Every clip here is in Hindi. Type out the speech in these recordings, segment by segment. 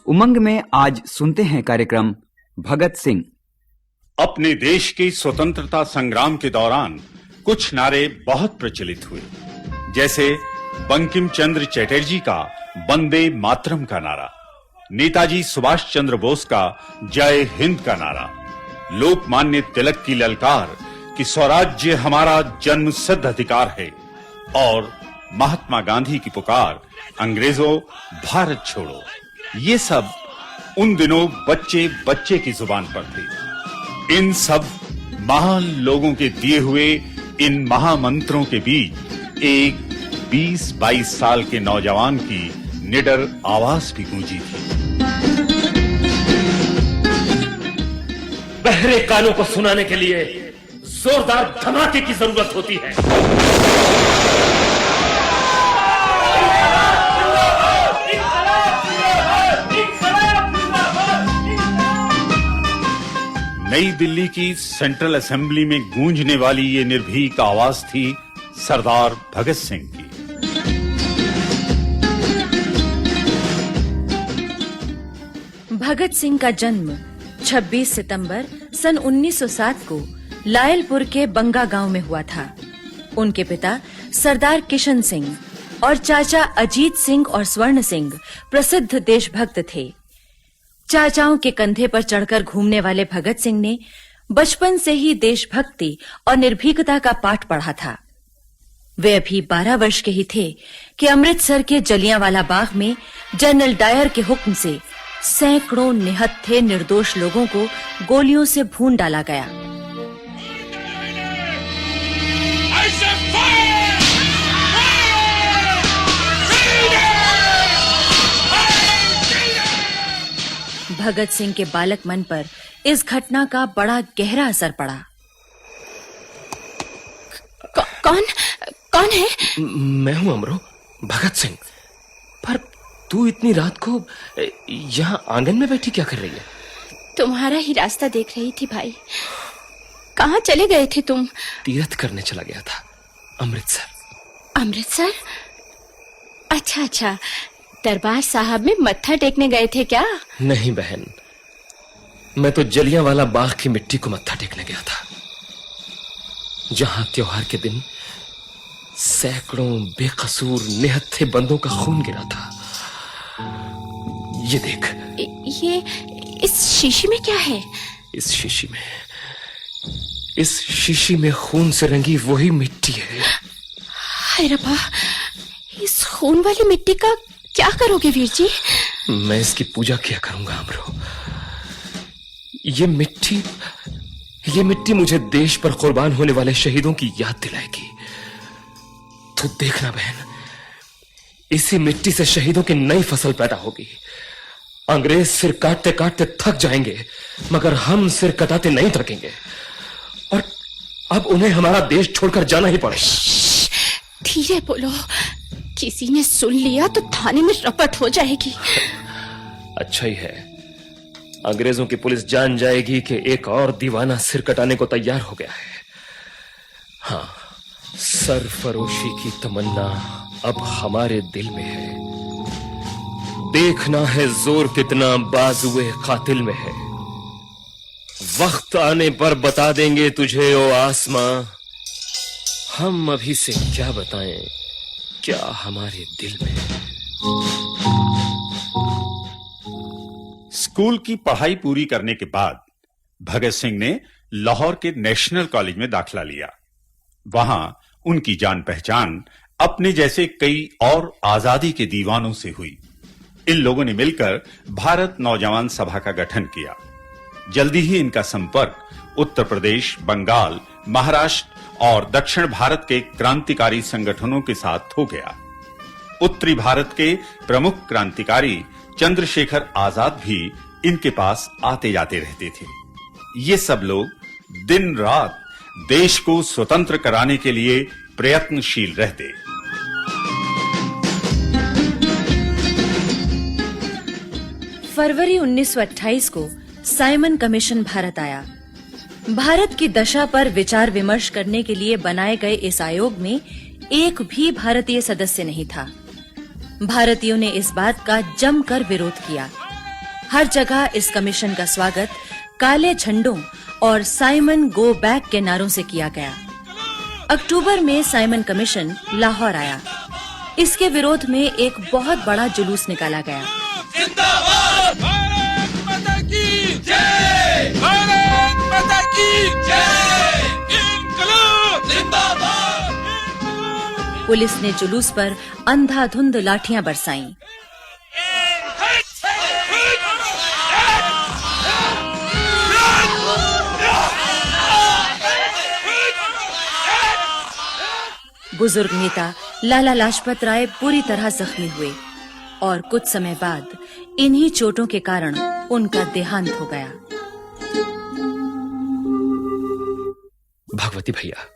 उमंग में आज सुनते हैं कार्यक्रम भगत सिंह। अपने देश के स्वतंत्रता संग्राम के दौरान कुछ नारे बहुत प्रचलित हुए, जैसे बंकिम चंद्र चटर्जी का वंदे मातरम का नारा, नेताजी सुभाष चंद्र बोस का जय हिंद का नारा, लोकमान्य तिलक की ललकार कि स्वराज्य हमारा जन्मसिद्ध अधिकार है, और महात्मा गांधी की पुकार अंग्रेजों भारत छोड़ो। ये सब उन दिनों बच्चे बच्चे की जुबान पर थे। इन सब महान लोगों के दिए हुए इन महामंत्रों के बीच एक 20-22 साल के नौजवान की निडर आवाज भी गूंजी थी। बहरे कानों को सुनाने के लिए जोरदार धमाके की जरूरत होती है। नई दिल्ली की सेंट्रल असेंबली में गूंजने वाली ये निर्भीक आवाज थी सरदार भगत सिंह की। भगत सिंह का जन्म 26 सितंबर सन 1907 को लायलपुर के बंगा गांव में हुआ था। उनके पिता सरदार किशन सिंह और चाचा अजीत सिंह और स्वर्ण सिंह प्रसिद्ध देशभक्त थे। चाचाओं के कंधे पर चढ़कर घूमने वाले भगत सिंह ने बचपन से ही देशभक्ति और निर्भीकता का पाठ पढ़ा था। वे अभी 12 वर्ष के ही थे कि अमृतसर के जलियांवाला बाग में जनरल डायर के हुक्म से सैकड़ों निहत्थे निर्दोष लोगों को गोलियों से भून डाला गया। भगत सिंह के बालक मन पर इस घटना का बड़ा गहरा असर पड़ा। कौन है? मैं हूं अमरो, भगत सिंह। पर तू इतनी रात को यहाँ आंगन में बैठी क्या कर रही है? तुम्हारा ही रास्ता देख रही थी भाई। कहाँ चले गए थे तुम? तीर्थ करने चला गया था, अमृतसर। अमृतसर? अच्छा, दरबार साहब में मत्था टेकने गए थे क्या? नहीं बहन, मैं तो जलियांवाला बाग की मिट्टी को मत्था टेकने गया था, जहां त्योहार के दिन सैकड़ों बेकसूर निहत्थे बंदों का खून गिरा था। ये देख। ये इस शीशी में क्या है? इस शीशी में खून से रंगी वही मिट्टी है। हाय रब्बा, इस खून वाली मिट्टी का क्या करोगे वीर जी? मैं इसकी पूजा किया करूंगा अमरो। ये मिट्टी मुझे देश पर कुर्बान होने वाले शहीदों की याद दिलाएगी। तो देखना बहन, इसी मिट्टी से शहीदों की नई फसल पैदा होगी। अंग्रेज सिर काटते काटते थक जाएंगे, मगर हम सिर कटाते नहीं थकेंगे। और अब उन्हें हमारा देश छोड़कर जाना ही पड़ेगा। धीरे बोलो, किसी ने सुन लिया तो थाने में रपट हो जाएगी। अच्छा ही है, अंग्रेजों की पुलिस जान जाएगी कि एक और दीवाना सिर कटाने को तैयार हो गया है। हाँ, सरफरोशी की तमन्ना अब हमारे दिल में है। देखना है जोर कितना बाजुए कातिल में है। वक्त आने पर बता देंगे तुझे ओ आसमां, हम अभी से क्या बताएं क्या हमारे दिल में है। स्कूल की पढ़ाई पूरी करने के बाद भगत सिंह ने लाहौर के नेशनल कॉलेज में दाखिला लिया। वहां उनकी जान पहचान अपने जैसे कई और आजादी के दीवानों से हुई। इन लोगों ने मिलकर भारत नौजवान सभा का गठन किया। जल्दी ही इनका संपर्क उत्तर प्रदेश, बंगाल, महाराष्ट्र और दक्षिण भारत के क्रांतिकारी संगठनों के साथ हो गया। उत्तरी भारत के प्रमुख क्रांतिकारी चंद्रशेखर आजाद भी इनके पास आते जाते रहते थे। ये सब लोग दिन रात देश को स्वतंत्र कराने के लिए प्रयत्नशील रहते। फरवरी 1928 को साइमन कमीशन भारत आया। भारत की दशा पर विचार विमर्श करने के लिए बनाए गए इस आयोग में एक भी भारतीय सदस्य नहीं था। भारतीयों ने इस बात का जमकर विरोध किया। हर जगह इस कमीशन का स्वागत काले झंडों और साइमन गो बैक के नारों से किया गया। अक्टूबर में साइमन कमीशन लाहौर आया। इसके विरोध में एक बहुत बड़ा जुलूस निकाला गया। जिंदाबाद! भारत माता की जय! भारत माता की जय! इनकलाब! जिंदाबाद! पुलिस ने जुलूस पर अंधाधुंध लाठियां बरसाईं। बुजुर्ग नेता लाला लाजपत राय बुरी तरह जख्मी हुए और कुछ समय बाद इन्हीं चोटों के कारण उनका देहांत हो गया। भगवती भैया,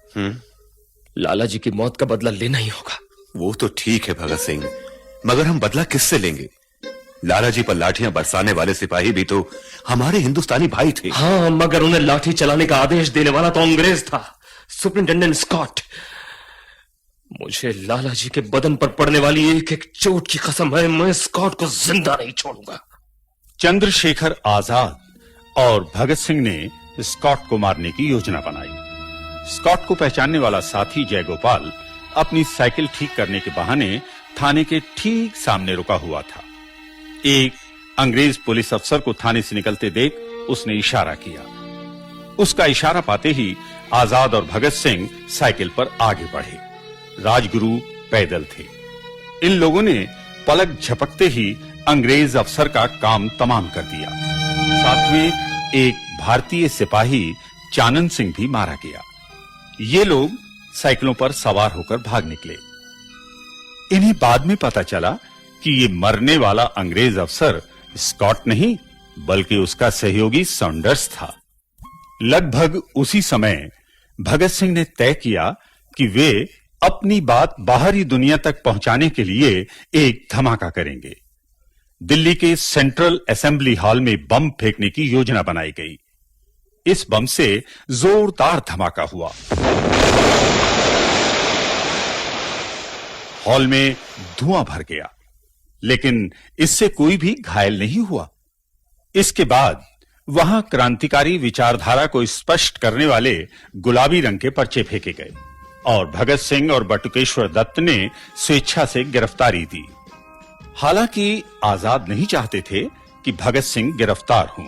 लाला जी की मौत का बदला लेना ही होगा। वो तो ठीक है भगत सिंह, मगर हम बदला किससे लेंगे? लाला जी पर लाठियां बरसाने वाले सिपाही भी तो हमारे हिंदुस्तानी भाई थे। हाँ, मगर उन्हें लाठी चलाने का आदेश देने वाला तो अंग्रेज था, सुपरिंटेंडेंट स्कॉट। मुझे लाला जी के बदन पर पड़ने वाली एक एक चोट की कसम है, मैं स्कॉट को जिंदा नहीं छोड़ूंगा। चंद्रशेखर आजाद और भगत सिंह ने स्कॉट को मारने की योजना बनाई। स्कॉट को पहचानने वाला साथी जयगोपाल अपनी साइकिल ठीक करने के बहाने थाने के ठीक सामने रुका हुआ था। एक अंग्रेज पुलिस अफसर को थाने से निकलते देख उसने इशारा किया। उसका इशारा पाते ही आजाद और भगत सिंह साइकिल पर आगे बढ़े। राजगुरु पैदल थे। इन लोगों ने पलक झपकते ही अंग्रेज अफसर का काम तमाम कर दिया। साथ में एक भारतीय सिपाही चानन सिंह भी मारा गया। ये लोग साइकिलों पर सवार होकर भाग निकले। इन्हें बाद में पता चला कि ये मरने वाला अंग्रेज अफसर स्कॉट नहीं बल्कि उसका सहयोगी सॉन्डर्स था। लगभग उसी समय भगत सिंह ने तय किया कि वे अपनी बात बाहरी दुनिया तक पहुंचाने के लिए एक धमाका करेंगे। दिल्ली के सेंट्रल असेंबली हॉल में बम फेंकने की योजना बनाई गई। इस बम से जोरदार धमाका हुआ। हॉल में धुआं भर गया, लेकिन इससे कोई भी घायल नहीं हुआ। इसके बाद वहां क्रांतिकारी विचारधारा को स्पष्ट करने वाले गुलाबी रंग के पर्चे फेंके गए और भगत सिंह और बटुकेश्वर दत्त ने स्वेच्छा से गिरफ्तारी दी। हालांकि आजाद नहीं चाहते थे कि भगत सिंह गिरफ्तार हों।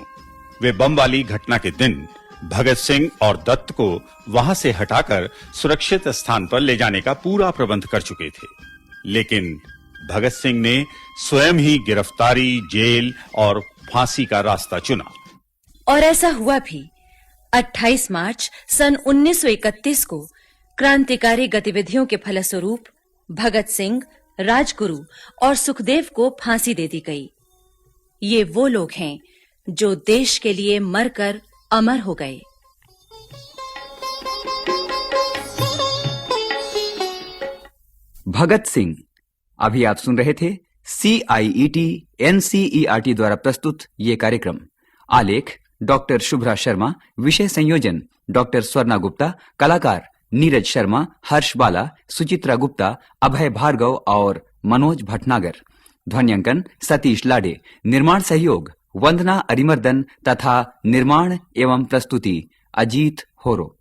वे बम वाली घटना के दिन भगत सिंह और दत्त को वहां से हटाकर सुरक्षित स्थान पर ले जाने का पूरा प्रबंध कर चुके थे। लेकिन भगत सिंह ने स्वयं ही गिरफ्तारी, जेल और फांसी का रास्ता चुना। और ऐसा हुआ भी। 28 मार्च सन 1931 को क्रांतिकारी गतिविधियों के फलस्वरूप भगत सिंह, राजगुरु और सुखदेव को फांसी दे दी गई। ये वो लोग हैं जो देश के लिए मरकर अमर हो गए। भगत सिंह। अभी आप सुन रहे थे CIET NCERT द्वारा प्रस्तुत ये कार्यक्रम। आलेख डॉक्टर शुभ्रा शर्मा, विषय संयोजन डॉक्टर स्वर्णा गुप्ता, कलाकार नीरज शर्मा, हर्ष बाला, सुचित्रा गुप्ता, अभय भार्गव और मनोज भटनागर। ध्वन्यांकन सतीश लाडे। निर्माण सहयोग वंदना अरिमर्दन तथा निर्माण एवं प्रस्तुति अजीत होरो।